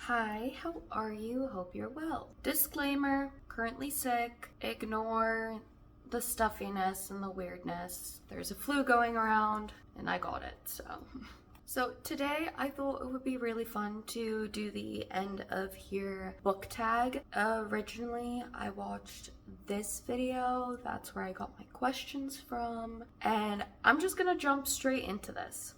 Hi, how are you? Hope you're well. Disclaimer, currently sick. Ignore the stuffiness and the weirdness. There's a flu going around and I got it, So today I thought it would be really fun to do the end of here book tag. Originally I watched this video, that's where I got my questions from, and I'm just gonna jump straight into this.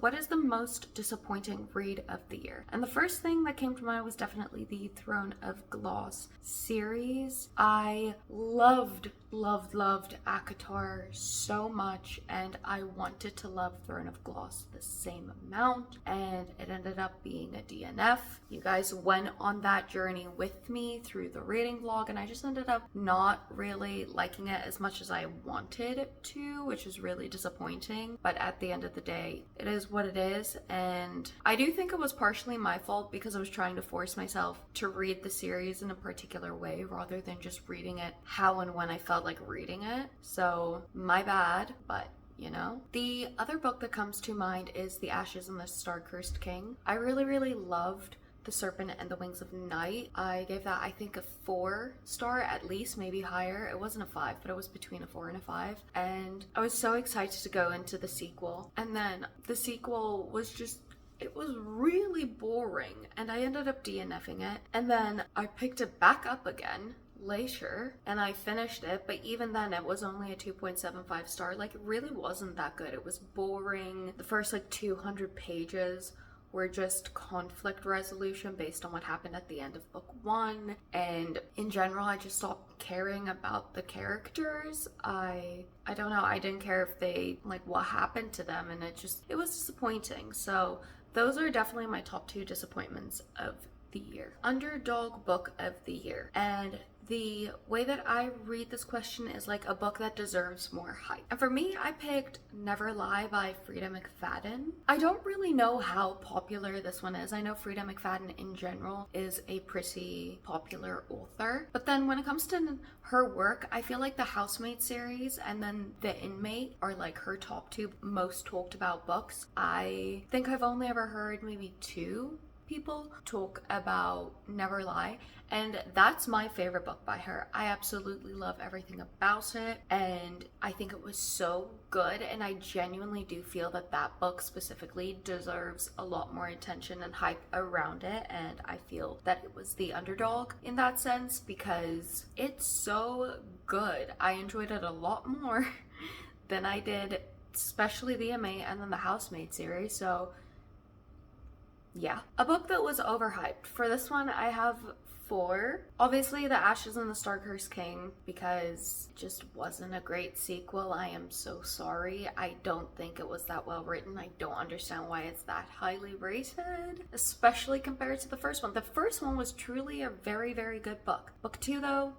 What is the most disappointing read of the year? And the first thing that came to mind was definitely the Throne of Glass series. I loved ACOTAR so much, and I wanted to love Throne of Glass the same amount, and it ended up being a DNF. You guys went on that journey with me through the reading vlog, and I just ended up not really liking it as much as I wanted to, which is really disappointing. But at the end of the day, it is what it is, and I do think it was partially my fault because I was trying to force myself to read the series in a particular way rather than just reading it how and when I felt like reading it. So my bad, but you know. The other book that comes to mind is The Ashes and the Star-Cursed King. I really loved The Serpent and the Wings of Night. I gave that, I think, a 4-star at least, maybe higher. It wasn't a 5, but it was between a 4 and a 5. And I was so excited to go into the sequel. And then the sequel was just, it was really boring, and I ended up DNFing it. And then I picked it back up again later and I finished it, but even then it was only a 2.75 star. Like, it really wasn't that good. It was boring. The first like 200 pages were just conflict resolution based on what happened at the end of book 1, and in general I just stopped caring about the characters. I don't know, I didn't care if they, like, what happened to them, and it was disappointing. So those are definitely my top 2 disappointments of the year. Underdog book of the year. And the way that I read this question is like a book that deserves more hype. And for me, I picked Never Lie by Freida McFadden. I don't really know how popular this one is. I know Freida McFadden in general is a pretty popular author. But then when it comes to her work, I feel like the Housemaid series and then The Inmate are like her top 2 most talked about books. I think I've only ever heard maybe 2 people talk about Never Lie, and that's my favorite book by her. I absolutely love everything about it, and I think it was so good, and I genuinely do feel that that book specifically deserves a lot more attention and hype around it, and I feel that it was the underdog in that sense because it's so good. I enjoyed it a lot more than I did especially the MA and then the Housemaid series. So yeah. A book that was overhyped. For this one, I have 4. Obviously, The Ashes and the Star-Cursed King, because it just wasn't a great sequel. I am so sorry. I don't think it was that well written. I don't understand why it's that highly rated, especially compared to the first one. The first one was truly a very good book. Book 2, though,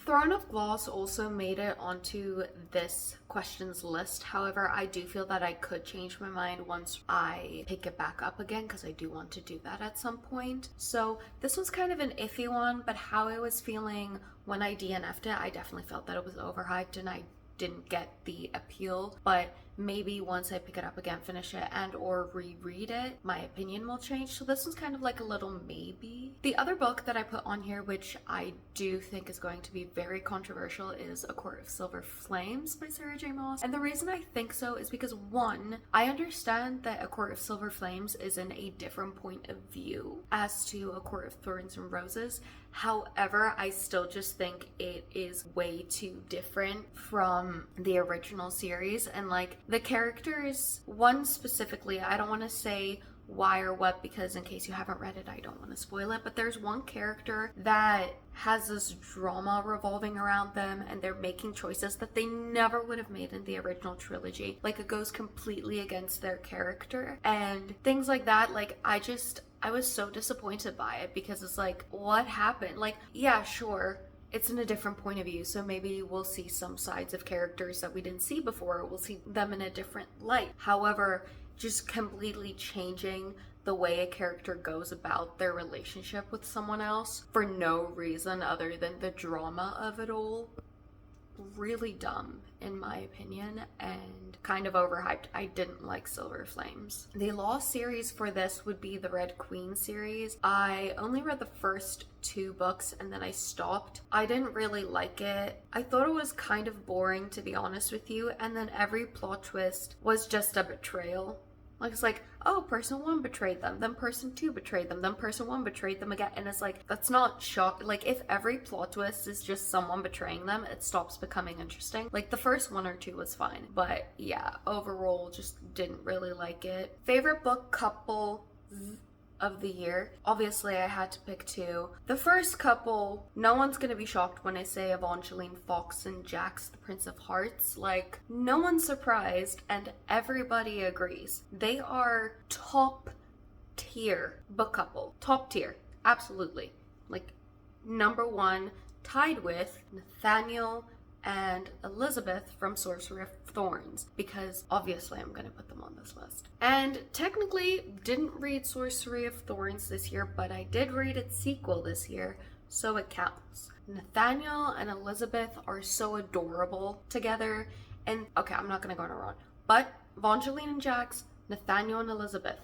Throne of Glass also made it onto this questions list. However, I do feel that I could change my mind once I pick it back up again, because I do want to do that at some point. So this was kind of an iffy one, but how I was feeling when I DNF'd it, I definitely felt that it was overhyped and I didn't get the appeal. But maybe once I pick it up again, finish it, and or reread it, my opinion will change. So this was kind of like a little maybe. The other book that I put on here, which I do think is going to be very controversial, is A Court of Silver Flames by Sarah J. Maas. And the reason I think so is because, one, I understand that A Court of Silver Flames is in a different point of view as to A Court of Thorns and Roses. However, I still just think it is way too different from the original series, and like the characters, one specifically, I don't want to say why or what, because in case you haven't read it, I don't want to spoil it, but there's one character that has this drama revolving around them, and they're making choices that they never would have made in the original trilogy. Like, it goes completely against their character and things like that. Like, I was so disappointed by it because it's like, what happened? Like, yeah, sure, it's in a different point of view, so maybe we'll see some sides of characters that we didn't see before. We'll see them in a different light. However, just completely changing the way a character goes about their relationship with someone else for no reason other than the drama of it all really dumb in my opinion and kind of overhyped. I didn't like Silver Flames. The lost series for this would be the Red Queen series. I only read the first 2 books and then I stopped. I didn't really like it. I thought it was kind of boring, to be honest with you, and then every plot twist was just a betrayal. Like, it's like, oh, person 1 betrayed them, then person 2 betrayed them, then person 1 betrayed them again. And it's like, that's not shock. Like, if every plot twist is just someone betraying them, it stops becoming interesting. Like, the first 1 or 2 was fine. But yeah, overall, just didn't really like it. Favorite book couple of the year. Obviously, I had to pick 2. The first couple, no one's gonna be shocked when I say Evangeline Fox and Jax, the Prince of Hearts. Like, no one's surprised, and everybody agrees. They are top tier book couple. Top tier. Absolutely. Like, number 1, tied with Nathaniel and Elizabeth from Sorcery of Thorns, because obviously I'm going to put them on this list. And technically didn't read Sorcery of Thorns this year, but I did read its sequel this year, so it counts. Nathaniel and Elizabeth are so adorable together, and okay, I'm not going to go on a run, but Evangeline and Jax, Nathaniel and Elizabeth,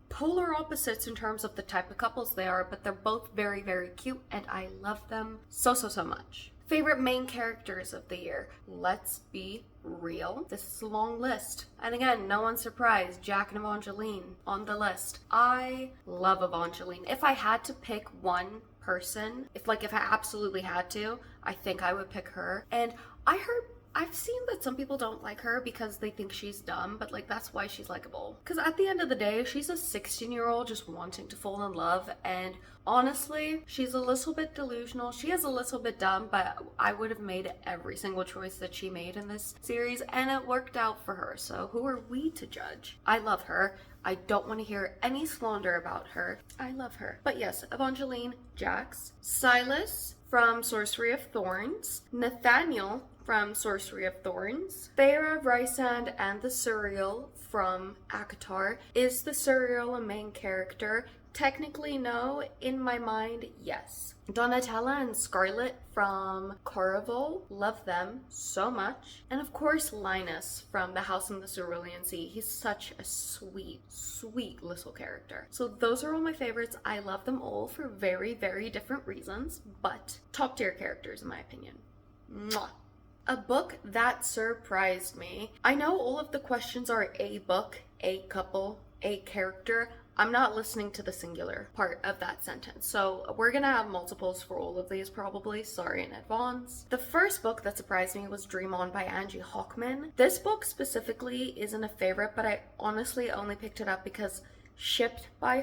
polar opposites in terms of the type of couples they are, but they're both very, very cute, and I love them so much. Favorite main characters of the year. Let's be real. This is a long list. And again, no one's surprised. Jack and Evangeline on the list. I love Evangeline. If I had to pick one person, if I absolutely had to, I think I would pick her. And I've seen that some people don't like her because they think she's dumb, but like, that's why she's likable. Because at the end of the day, she's a 16-year-old just wanting to fall in love, and honestly, she's a little bit delusional. She is a little bit dumb, but I would have made every single choice that she made in this series, and it worked out for her, so who are we to judge? I love her. I don't want to hear any slander about her. I love her. But yes, Evangeline, Jax, Silas from Sorcery of Thorns, Nathaniel from Sorcery of Thorns, Heir of Fire and the Surreal from ACOTAR. Is the Surreal a main character? Technically, no. In my mind, yes. Donatella and Scarlet from Caraval, love them so much. And of course, Linus from The House in the Cerulean Sea. He's such a sweet, sweet little character. So those are all my favorites. I love them all for very, very different reasons, but top tier characters in my opinion. Mwah. A book that surprised me. I know all of the questions are a book, a couple, a character. I'm not listening to the singular part of that sentence, so we're gonna have multiples for all of these probably, sorry in advance. The first book that surprised me was Dream On by Angie Hockman. This book specifically isn't a favorite, but I honestly only picked it up because Shipped by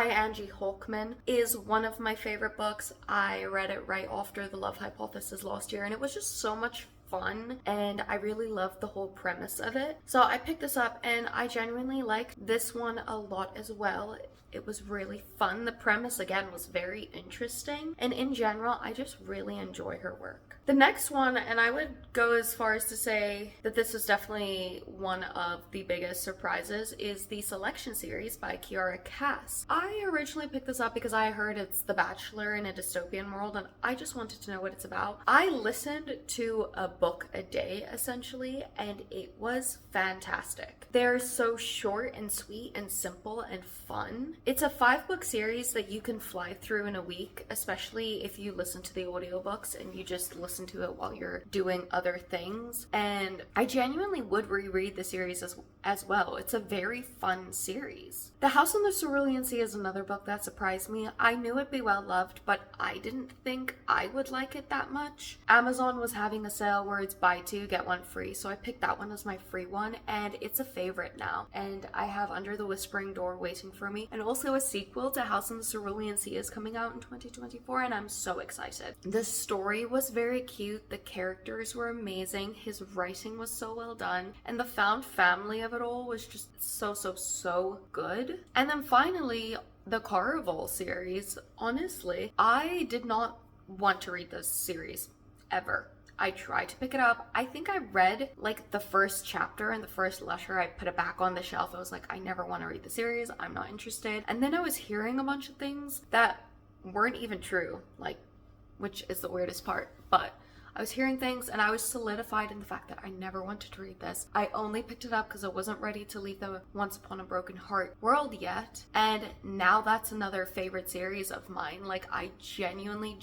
Angie Hockman is one of my favorite books. I read it right after The Love Hypothesis last year, and it was just so much fun, and I really loved the whole premise of it. So I picked this up, and I genuinely liked this one a lot as well. It was really fun. The premise, again, was very interesting, and in general, I just really enjoy her work. The next one, and I would go as far as to say that this is definitely one of the biggest surprises, is the Selection series by Kiara Cass. I originally picked this up because I heard it's The Bachelor in a dystopian world, and I just wanted to know what it's about. I listened to a book a day, essentially, and it was fantastic. They're so short and sweet and simple and fun. It's a 5-book series that you can fly through in a week, especially if you listen to the audiobooks and you just listen to it while you're doing other things. And I genuinely would reread the series as well. It's a very fun series. The House in the Cerulean Sea is another book that surprised me. I knew it'd be well loved, but I didn't think I would like it that much. Amazon was having a sale where it's buy 2 get 1 free, so I picked that one as my free one, and it's a favorite now. And I have Under the Whispering Door waiting for me, and also a sequel to House in the Cerulean Sea is coming out in 2024, and I'm so excited. The story was very cute, the characters were amazing, his writing was so well done, and the found family of it all was just so good. And then finally, the Caraval series. Honestly, I did not want to read this series ever. I tried to pick it up. I think I read like the first chapter and the first letter. I put it back on the shelf. I was like, I never want to read the series. I'm not interested. And then I was hearing a bunch of things that weren't even true. Like, which is the weirdest part, but I was hearing things and I was solidified in the fact that I never wanted to read this. I only picked it up because I wasn't ready to leave the Once Upon a Broken Heart world yet. And now that's another favorite series of mine. Like, I genuinely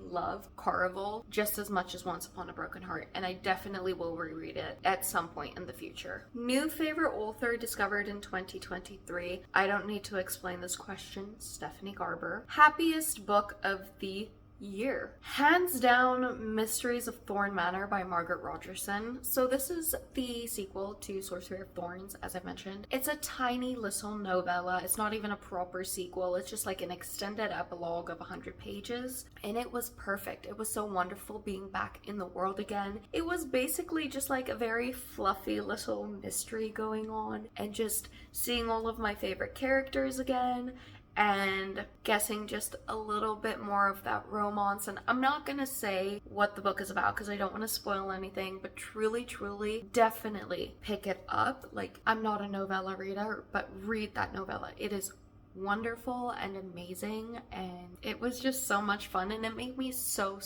love Caraval just as much as Once Upon a Broken Heart. And I definitely will reread it at some point in the future. New favorite author discovered in 2023. I don't need to explain this question. Stephanie Garber. Happiest book of the year. Hands down, Mysteries of Thorn Manor by Margaret Rogerson. So this is the sequel to Sorcery of Thorns, as I mentioned. It's a tiny little novella. It's not even a proper sequel. It's just like an extended epilogue of 100 pages. And it was perfect. It was so wonderful being back in the world again. It was basically just like a very fluffy little mystery going on, and just seeing all of my favorite characters again, and guessing just a little bit more of that romance. And I'm not gonna say what the book is about because I don't want to spoil anything, but truly definitely pick it up. Like, I'm not a novella reader, but read that novella. It is wonderful and amazing, and it was just so much fun, and it made me so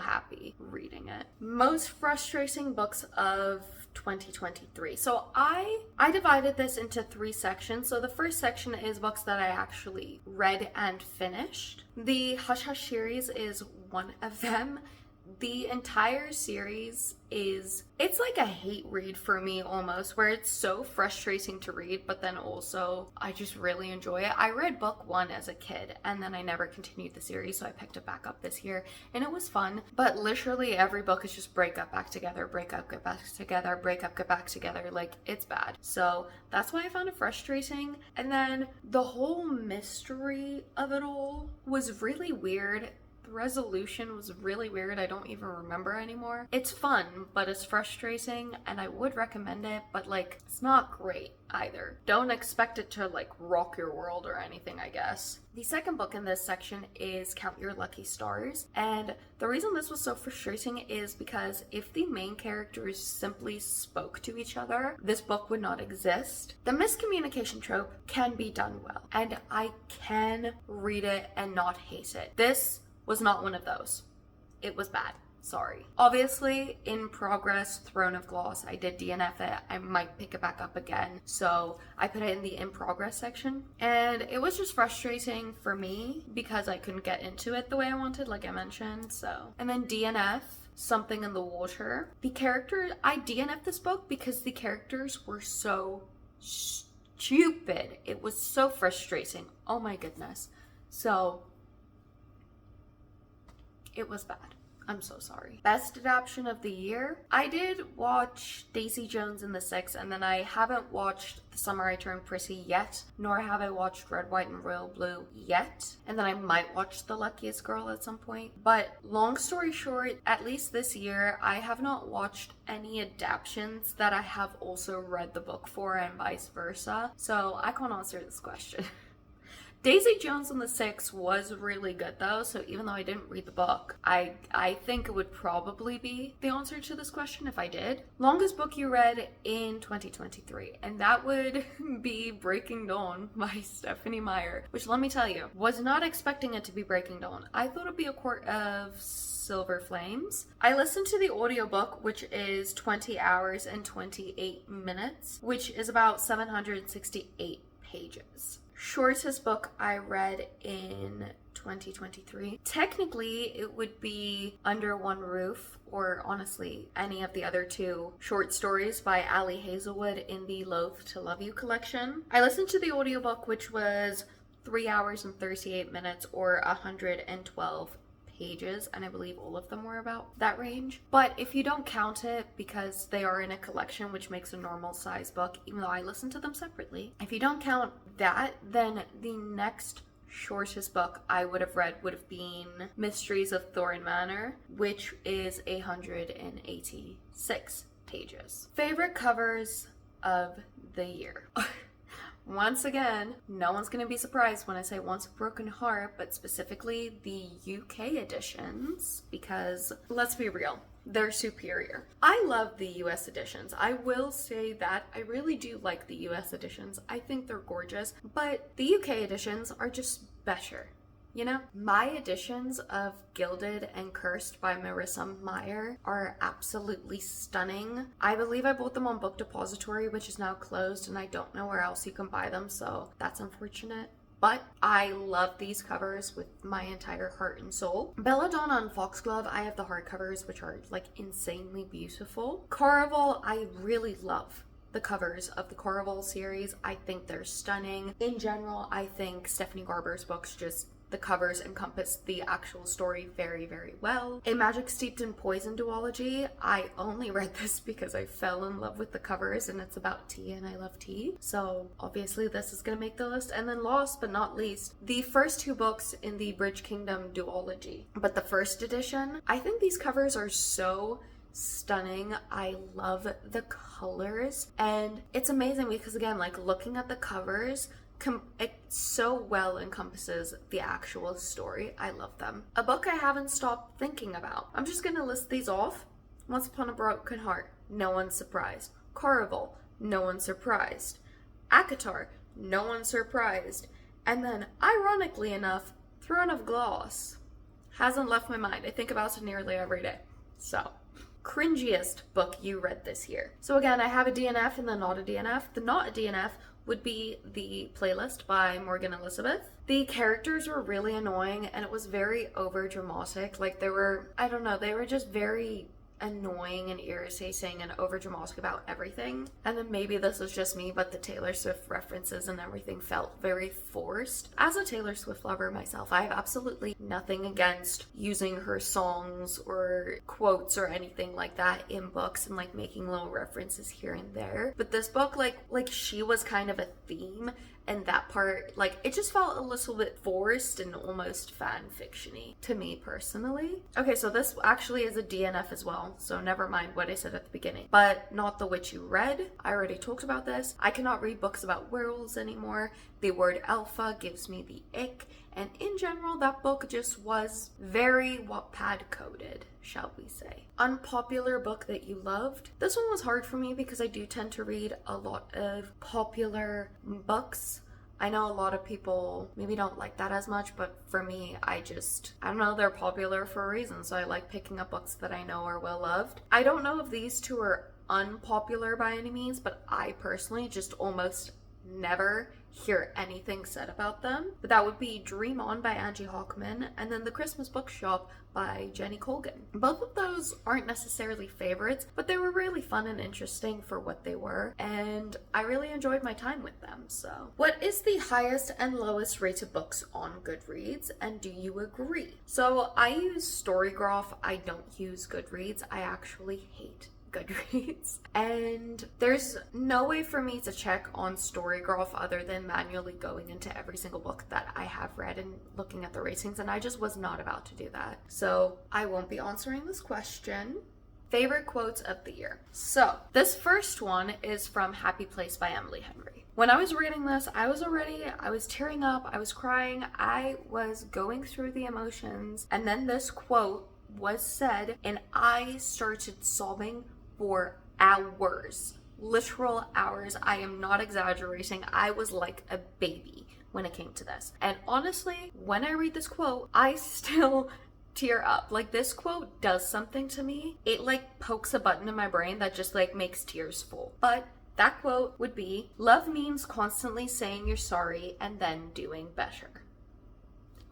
happy reading it. Most frustrating books of 2023. So I divided this into 3 sections. So the first section is books that I actually read and finished. The Hush Hush series is one of them. The entire series it's like a hate read for me almost, where it's so frustrating to read, but then also I just really enjoy it. I read book 1 as a kid and then I never continued the series, so I picked it back up this year and it was fun. But literally every book is just break up, back together, break up, get back together, break up, get back together. Like, it's bad. So that's why I found it frustrating. And then the whole mystery of it all was really weird. The resolution was really weird. I don't even remember anymore. It's fun, but it's frustrating, and I would recommend it, but like, it's not great either. Don't expect it to like rock your world or anything, I guess. The second book in this section is Count Your Lucky Stars, and the reason this was so frustrating is because if the main characters simply spoke to each other, this book would not exist. The miscommunication trope can be done well, and I can read it and not hate it. This was not one of those. It was bad. Sorry. Obviously, in progress, Throne of Glass, I did DNF it. I might pick it back up again. So I put it in the in progress section. And it was just frustrating for me because I couldn't get into it the way I wanted, like I mentioned. So, and then DNF, Something in the Water. I DNF'd this book because the characters were so stupid. It was so frustrating. Oh my goodness. So it was bad. I'm so sorry. Best adaptation of the year? I did watch Daisy Jones and the Six, and then I haven't watched The Summer I Turned Pretty yet, nor have I watched Red, White, and Royal Blue yet. And then I might watch The Luckiest Girl at some point. But long story short, at least this year, I have not watched any adaptions that I have also read the book for, and vice versa. So I can't answer this question. Daisy Jones and the Six was really good though, so even though I didn't read the book, I think it would probably be the answer to this question if I did. Longest book you read in 2023, and that would be Breaking Dawn by Stephanie Meyer, which, let me tell you, was not expecting it to be Breaking Dawn. I thought it'd be A Court of Silver Flames. I listened to the audiobook, which is 20 hours and 28 minutes, which is about 768 pages. Shortest book I read in 2023. Technically, it would be Under One Roof, or honestly, any of the other 2 short stories by Ali Hazelwood in the Loath to Love You collection. I listened to the audiobook, which was 3 hours and 38 minutes, or 112 pages, and I believe all of them were about that range. But if you don't count it, because they are in a collection, which makes a normal size book, even though I listen to them separately, if you don't count that, then the next shortest book I would have read would have been Mysteries of Thorn Manor, which is 186 pages. Favorite covers of the year. Once again, no one's going to be surprised when I say Once a Broken Heart, but specifically the UK editions, because let's be real, they're superior. I love the US editions. I will say that I really do like the US editions. I think they're gorgeous, but the UK editions are just better. you know? My editions of Gilded and Cursed by Marissa Meyer are absolutely stunning. I believe I bought them on Book Depository, which is now closed, and I don't know where else you can buy them, so that's unfortunate. But I love these covers with my entire heart and soul. Belladonna and Foxglove, I have the hardcovers, which are like insanely beautiful. Caraval, I really love the covers of the Caraval series. I think they're stunning. In general, I think Stephanie Garber's books, just the covers encompass the actual story very, very well. A Magic Steeped in Poison duology, I only read this because I fell in love with the covers, and it's about tea, and I love tea. So obviously this is gonna make the list. And then last but not least, the first 2 books in the Bridge Kingdom duology. But the first edition, I think these covers are so stunning. I love the colors, and it's amazing because, again, like looking at the covers, it so well encompasses the actual story. I love them. A book I haven't stopped thinking about. I'm just gonna list these off. Once Upon a Broken Heart, no one's surprised. Caraval, no one's surprised. ACOTAR, no one's surprised. And then, ironically enough, Throne of Glass hasn't left my mind. I think about it nearly every day. So, cringiest book you read this year. So again, I have a DNF and then not a DNF. The not a DNF would be The Playlist by Morgan Elizabeth. The characters were really annoying, and it was very over dramatic. Like, they were just very annoying and irritating and over dramatic about everything. And then maybe this was just me, but the Taylor Swift references and everything felt very forced. As a Taylor Swift lover myself, I have absolutely nothing against using her songs or quotes or anything like that in books and like making little references here and there. But this book, like she was kind of a theme, and that part, like, it just felt a little bit forced and almost fan fiction-y to me personally. Okay, so this actually is a DNF as well, so never mind what I said at the beginning. But Not the Witch You Read, I already talked about this. I cannot read books about werewolves anymore. The word alpha gives me the ick, and in general, that book just was very Wattpad coded, shall we say. Unpopular book that you loved. This one was hard for me because I do tend to read a lot of popular books. I know a lot of people maybe don't like that as much, but for me, I don't know, they're popular for a reason, so I like picking up books that I know are well loved. I don't know if these 2 are unpopular by any means, but I personally just almost never hear anything said about them. But that would be Dream On by Angie Hockman, and then The Christmas Bookshop by Jenny Colgan. Both of those aren't necessarily favorites, but they were really fun and interesting for what they were, and I really enjoyed my time with them. So, what is the highest and lowest rated books on Goodreads, and do you agree? So, I use Storygraph. I don't use Goodreads. I actually hate Goodreads, and there's no way for me to check on Storygraph other than manually going into every single book that I have read and looking at the ratings, and I just was not about to do that, so I won't be answering this question. Favorite quotes of the year. So this first one is from Happy Place by Emily Henry. When I was reading this, I was tearing up, I was crying, I was going through the emotions, and then this quote was said and I started sobbing for hours, literal hours. I am not exaggerating. I was like a baby when it came to this. And honestly, when I read this quote, I still tear up. Like, this quote does something to me. It like pokes a button in my brain that just like makes tears full. But that quote would be, love means constantly saying you're sorry and then doing better.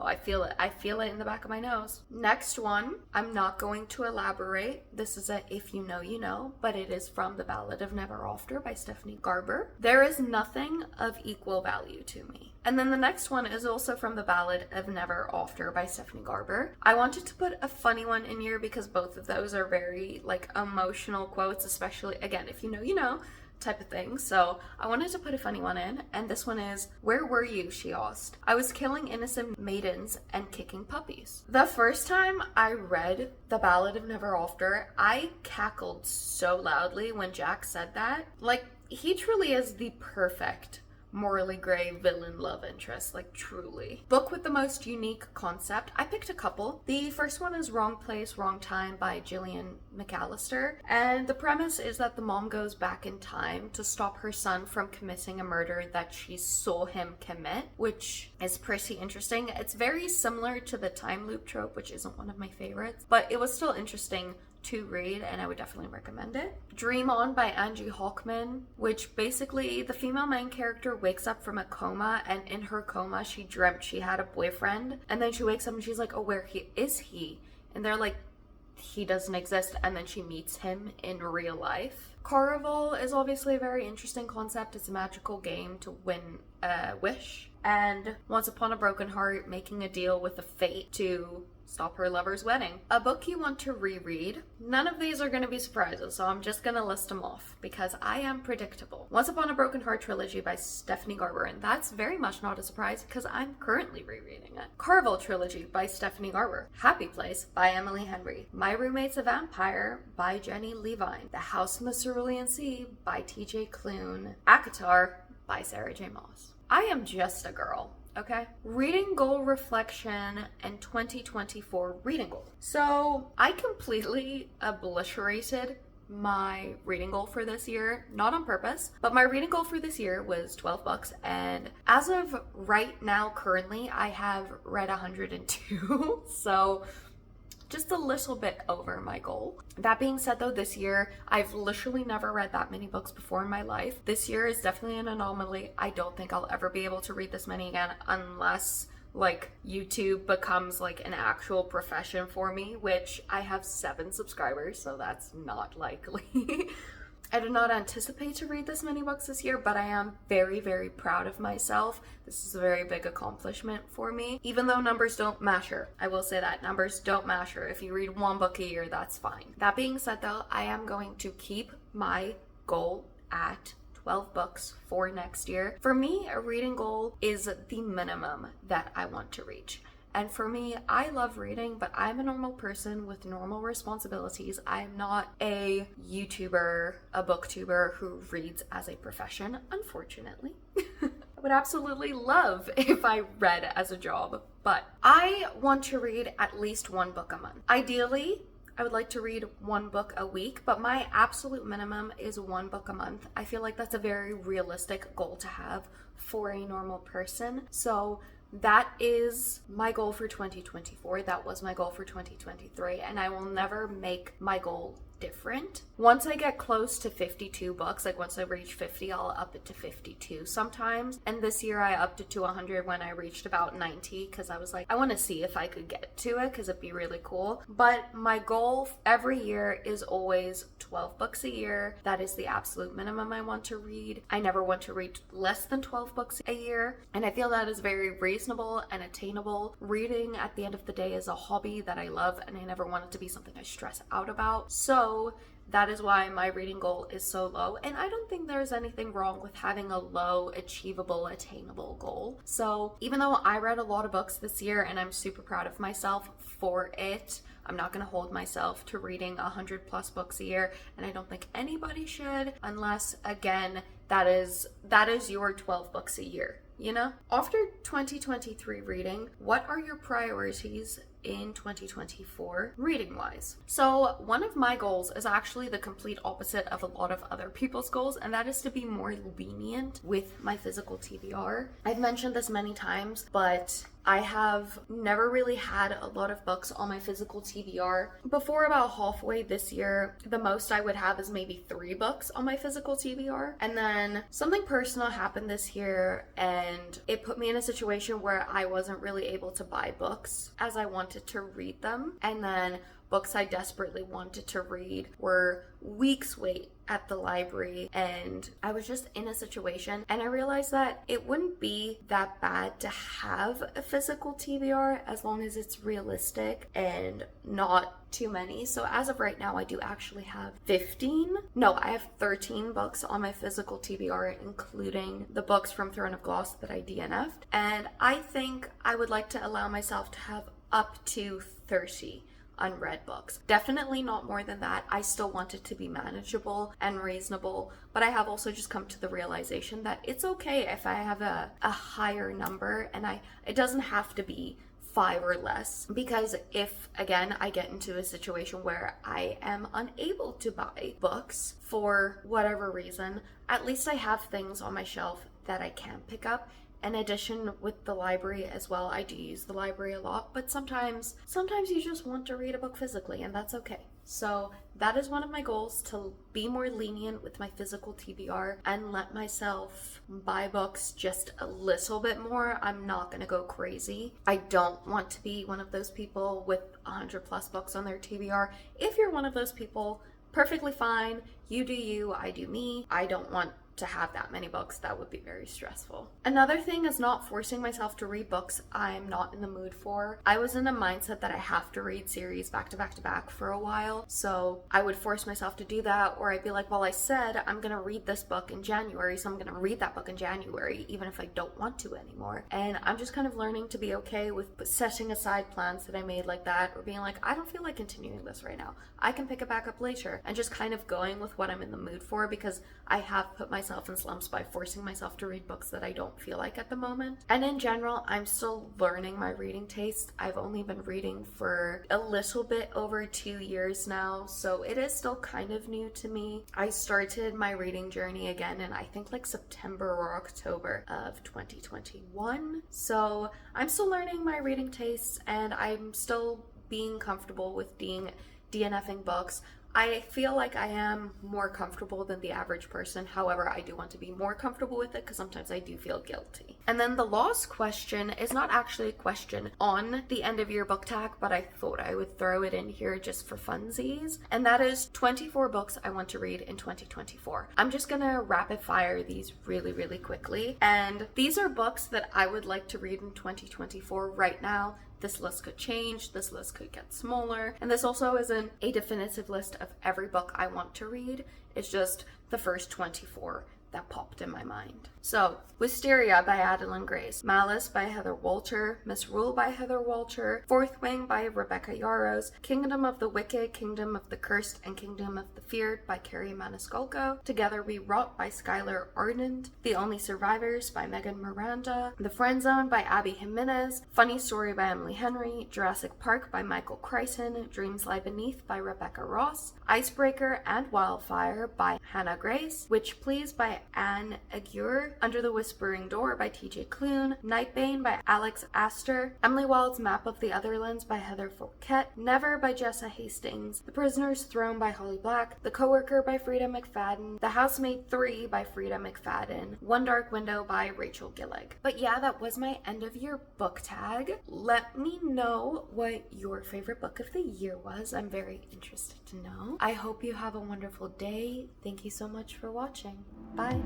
Oh, I feel it. I feel it in the back of my nose. Next one, I'm not going to elaborate. This is a if you know, you know, but it is from The Ballad of Never After by Stephanie Garber. There is nothing of equal value to me. And then the next one is also from The Ballad of Never After by Stephanie Garber. I wanted to put a funny one in here because both of those are very like emotional quotes, especially, again, if you know, you know, type of thing. So I wanted to put a funny one in, and this one is, where were you, she asked. I was killing innocent maidens and kicking puppies. The first time I read The Ballad of Never After, I cackled so loudly when Jack said that. Like, he truly is the perfect morally gray villain love interest, like truly. Book with the most unique concept. I picked a couple. The first one is Wrong Place, Wrong Time by Gillian McAllister. And the premise is that the mom goes back in time to stop her son from committing a murder that she saw him commit, which is pretty interesting. It's very similar to the time loop trope, which isn't one of my favorites, but it was still interesting to read, and I would definitely recommend it. Dream On by Angie Hockman, which basically the female main character wakes up from a coma, and in her coma she dreamt she had a boyfriend, and then she wakes up and she's like, oh, where is he? And they're like, he doesn't exist, and then she meets him in real life. Caraval is obviously a very interesting concept. It's a magical game to win a wish, and Once Upon a Broken Heart, making a deal with the fate to stop her lover's wedding. A book you want to reread. None of these are going to be surprises, so I'm just going to list them off because I am predictable. Once Upon a Broken Heart trilogy by Stephanie Garber, and that's very much not a surprise because I'm currently rereading it. Caraval trilogy by Stephanie Garber. Happy Place by Emily Henry. My Roommate's a Vampire by Jenny Levine. The House in the Cerulean Sea by TJ Klune. ACOTAR by Sarah J. Maas. I am just a girl. Okay. Reading goal reflection and 2024 reading goal. So I completely obliterated my reading goal for this year, not on purpose, but my reading goal for this year was 12 books. And as of right now, currently, I have read 102. So just a little bit over my goal. That being said though, this year, I've literally never read that many books before in my life. This year is definitely an anomaly. I don't think I'll ever be able to read this many again unless like YouTube becomes like an actual profession for me, which I have 7 subscribers, so that's not likely. I did not anticipate to read this many books this year, but I am very, very proud of myself. This is a very big accomplishment for me, even though numbers don't matter. I will say that numbers don't matter. If you read 1 book a year, that's fine. That being said though, I am going to keep my goal at 12 books for next year. For me, a reading goal is the minimum that I want to reach. And for me, I love reading, but I'm a normal person with normal responsibilities. I'm not a YouTuber, a booktuber who reads as a profession, unfortunately. I would absolutely love if I read as a job, but I want to read at least 1 book a month. Ideally, I would like to read 1 book a week, but my absolute minimum is 1 book a month. I feel like that's a very realistic goal to have for a normal person. So that is my goal for 2024. That was my goal for 2023, and I will never make my goal different. Once I get close to 52 books, like once I reach 50, I'll up it to 52 sometimes. And this year I upped it to 100 when I reached about 90 because I was like, I want to see if I could get to it because it'd be really cool. But my goal every year is always 12 books a year. That is the absolute minimum I want to read. I never want to read less than 12 books a year. And I feel that is very reasonable and attainable. Reading at the end of the day is a hobby that I love, and I never want it to be something I stress out about. So that is why my reading goal is so low, and I don't think there's anything wrong with having a low, achievable, attainable goal. So even though I read a lot of books this year and I'm super proud of myself for it, I'm not going to hold myself to reading 100+ books a year, and I don't think anybody should, unless, again, that is your 12 books a year, you know? After 2023 reading, what are your priorities in 2024 reading wise? So one of my goals is actually the complete opposite of a lot of other people's goals, and that is to be more lenient with my physical TBR. I've mentioned this many times, but I have never really had a lot of books on my physical TBR. Before about halfway this year, the most I would have is maybe 3 books on my physical TBR. And then something personal happened this year, and it put me in a situation where I wasn't really able to buy books as I wanted to read them. And then books I desperately wanted to read were weeks wait at the library, and I was just in a situation, and I realized that it wouldn't be that bad to have a physical TBR as long as it's realistic and not too many. So as of right now, I do actually have I have 13 books on my physical TBR, including the books from Throne of Glass that I DNF'd, and I think I would like to allow myself to have up to 30 unread books. Definitely not more than that. I still want it to be manageable and reasonable, but I have also just come to the realization that it's okay if I have a higher number, and it doesn't have to be 5 or less, because if, again, I get into a situation where I am unable to buy books for whatever reason, at least I have things on my shelf that I can pick up. In addition, with the library as well, I do use the library a lot, but sometimes you just want to read a book physically, and that's okay. So that is one of my goals, to be more lenient with my physical TBR and let myself buy books just a little bit more. I'm not gonna go crazy. I don't want to be one of those people with 100+ books on their TBR. If you're one of those people, perfectly fine. You do you, I do me. I don't want to have that many books. That would be very stressful. Another thing is not forcing myself to read books I'm not in the mood for. I was in a mindset that I have to read series back to back to back for a while, so I would force myself to do that, or I'd be like, well, I said I'm gonna read this book in January, so I'm gonna read that book in January, even if I don't want to anymore. And I'm just kind of learning to be okay with setting aside plans that I made like that, or being like, I don't feel like continuing this right now. I can pick it back up later, and just kind of going with what I'm in the mood for, because I have put myself in slumps by forcing myself to read books that I don't feel like at the moment. And in general, I'm still learning my reading taste. I've only been reading for a little bit over 2 years now, so it is still kind of new to me. I started my reading journey again in I think like September or October of 2021. So I'm still learning my reading tastes, and I'm still being comfortable with DNFing books. I feel like I am more comfortable than the average person. However, I do want to be more comfortable with it because sometimes I do feel guilty. And then the last question is not actually a question on the end of year book tag, but I thought I would throw it in here just for funsies. And that is 24 books I want to read in 2024. I'm just gonna rapid fire these really, really quickly. And these are books that I would like to read in 2024 right now. This list could change, this list could get smaller, and this also isn't a definitive list of every book I want to read. It's just the first 24 that popped in my mind. So, Wisteria by Adeline Grace, Malice by Heather Walter, Misrule by Heather Walter, Fourth Wing by Rebecca Yarros, Kingdom of the Wicked, Kingdom of the Cursed, and Kingdom of the Feared by Carrie Maniscalco, Together We Rot by Skylar Ardent, The Only Survivors by Megan Miranda, The Friend Zone by Abby Jimenez, Funny Story by Emily Henry, Jurassic Park by Michael Chryson, Dreams Lie Beneath by Rebecca Ross, Icebreaker and Wildfire by Hannah Grace, Witch Please by Anne Aguirre, Under the Whispering Door by TJ Klune, Nightbane by Alex Astor, Emily Wild's Map of the Otherlands by Heather Fouquet, Never by Jessa Hastings, The Prisoner's Throne by Holly Black, The Coworker by Freida McFadden, The Housemaid 3 by Freida McFadden, One Dark Window by Rachel Gillig. But yeah, that was my end of year book tag. Let me know what your favorite book of the year was. I'm very interested to know. I hope you have a wonderful day. Thank you so much for watching. Bye.